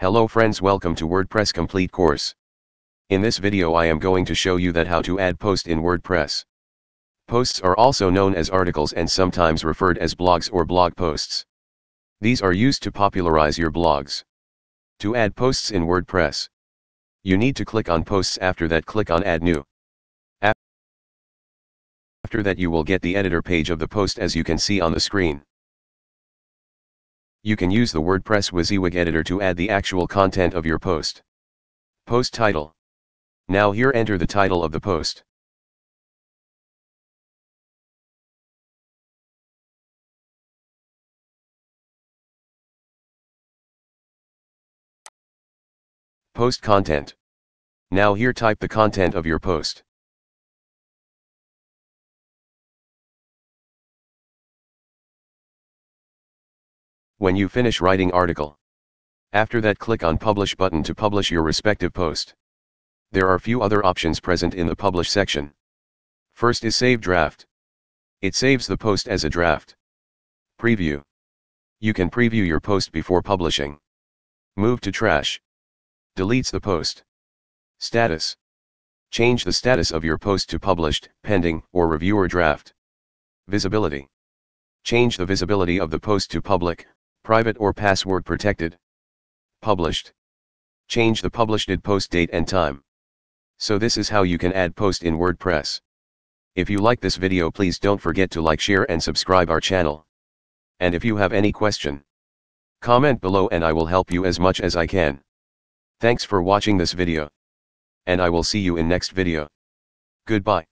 Hello friends, welcome to WordPress Complete course. In this video I am going to show you that how to add post in WordPress. Posts are also known as articles and sometimes referred as blogs or blog posts. These are used to popularize your blogs. To add posts in WordPress, you need to click on Posts. After that, click on Add New. After that, you will get the editor page of the post as you can see on the screen. You can use the WordPress WYSIWYG editor to add the actual content of your post. Post title. Now here enter the title of the post. Post content. Now here type the content of your post. When you finish writing article. After that, click on Publish button to publish your respective post. There are few other options present in the Publish section. First is Save Draft. It saves the post as a draft. Preview. You can preview your post before publishing. Move to Trash. Deletes the post. Status. Change the status of your post to Published, Pending, or Reviewer Draft. Visibility. Change the visibility of the post to Public, Private or Password Protected. Published. Change the published post date and time. So this is how you can add post in WordPress. If you like this video, please don't forget to like, share and subscribe our channel. And if you have any question, comment below and I will help you as much as I can. Thanks for watching this video. And I will see you in next video. Goodbye.